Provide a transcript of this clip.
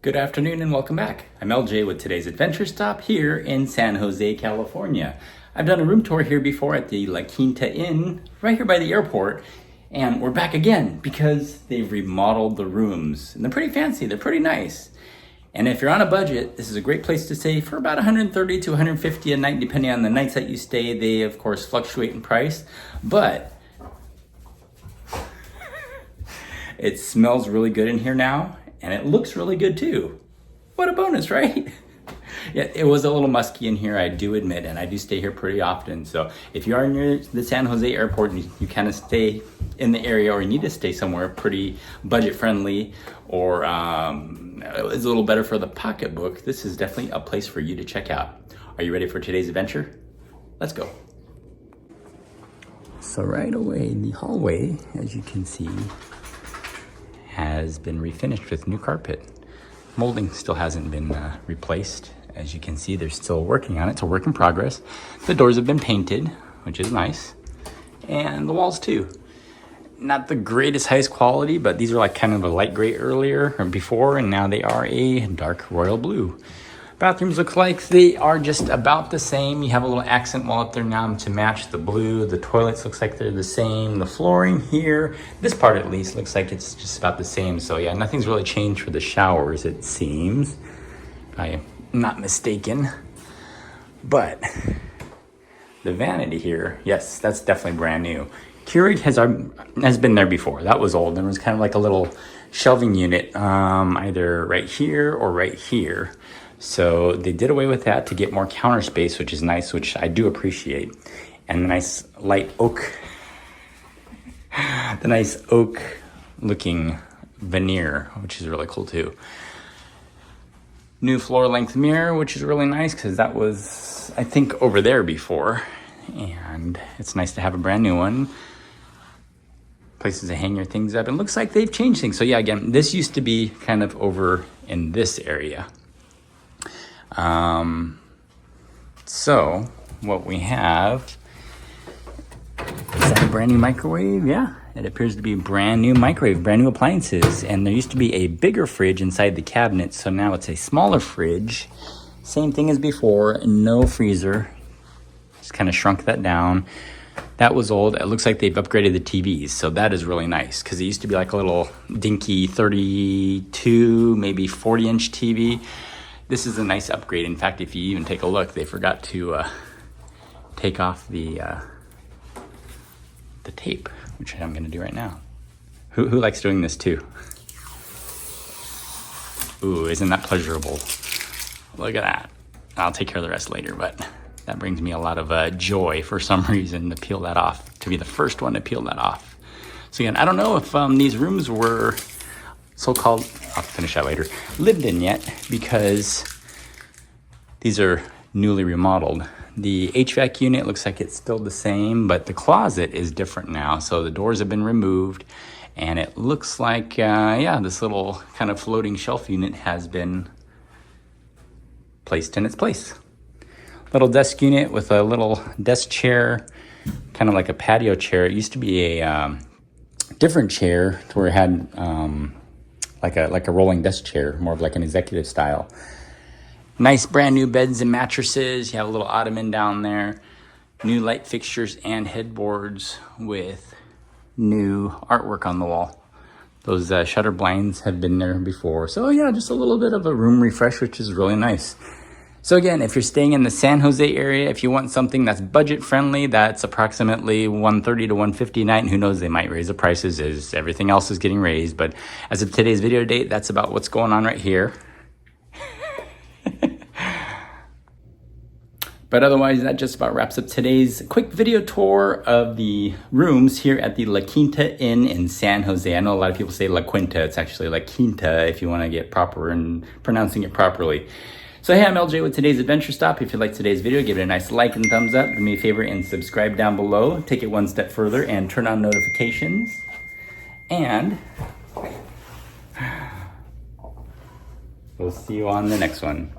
Good afternoon and welcome back. I'm LJ with today's adventure stop here in San Jose, California. I've done a room tour here before at the La Quinta Inn, right here by the airport. And we're back again because they've remodeled the rooms. And they're pretty fancy, they're pretty nice. And if you're on a budget, this is a great place to stay for about $130 to $150 a night, depending on the nights that you stay. They, of course, fluctuate in price. But it smells really good in here now. And it looks really good too. What a bonus, right? Yeah, it was a little musky in here, I do admit, and I do stay here pretty often. So if you are near the San Jose airport and you kind of stay in the area, or you need to stay somewhere pretty budget friendly, or is a little better for the pocketbook, this is definitely a place for you to check out. Are you ready for today's adventure? Let's go. So right away, the hallway, as you can see, has been refinished with new carpet. Molding still hasn't been replaced. As you can see, they're still working on it. It's a work in progress. The doors have been painted, which is nice. And the walls too. Not the greatest highest quality, but these are like kind of a light gray earlier or before, and now they are a dark royal blue. Bathrooms look like they are just about the same. You have a little accent wall up there now to match the blue. The toilets looks like they're the same. The flooring here, this part at least, looks like it's just about the same. So yeah, nothing's really changed for the showers, it seems. If I am not mistaken. But the vanity here, yes, that's definitely brand new. Keurig has been there before. That was old. There was kind of like a little shelving unit, either right here or right here. So they did away with that to get more counter space, which is nice, which I do appreciate. And the nice light oak, the nice oak looking veneer, which is really cool too. New floor length mirror, which is really nice because that was, I think, over there before. And it's nice to have a brand new one. Places to hang your things up. It looks like they've changed things. So yeah, again, this used to be kind of over in this area. So what we have, is that a brand new microwave? Yeah, it appears to be a brand new microwave, brand new appliances. And there used to be a bigger fridge inside the cabinet, so now it's a smaller fridge. Same thing as before, no freezer. Just kind of shrunk that down. That was old. It looks like they've upgraded the TVs, so that is really nice because it used to be like a little dinky 32, maybe 40-inch TV. This is a nice upgrade. In fact, if you even take a look, they forgot to take off the tape, which I'm going to do right now. Who likes doing this too? Ooh, isn't that pleasurable? Look at that. I'll take care of the rest later, but that brings me a lot of joy for some reason to peel that off, to be the first one to peel that off. So again, I don't know if these rooms were so-called, I'll finish that later, lived in yet, because these are newly remodeled. The HVAC unit looks like it's still the same, but the closet is different now. So the doors have been removed, and it looks like, yeah, this little kind of floating shelf unit has been placed in its place. Little desk unit with a little desk chair, kind of like a patio chair. It used to be a different chair to where it had like a rolling desk chair, more of like an executive style. Nice brand new beds and mattresses. You have a little ottoman down there. New light fixtures and headboards with new artwork on the wall. Those shutter blinds have been there before. So yeah, just a little bit of a room refresh, which is really nice. So again, if you're staying in the San Jose area, if you want something that's budget friendly, that's approximately $130 to $150 a night, and who knows, they might raise the prices as everything else is getting raised. But as of today's video date, that's about what's going on right here. But otherwise, that just about wraps up today's quick video tour of the rooms here at the La Quinta Inn in San Jose. I know a lot of people say La Quinta. It's actually La Quinta if you want to get proper and pronouncing it properly. So hey, I'm LJ with today's adventure stop. If you liked today's video, give it a nice like and thumbs up. Do me a favor and subscribe down below. Take it one step further and turn on notifications. And we'll see you on the next one.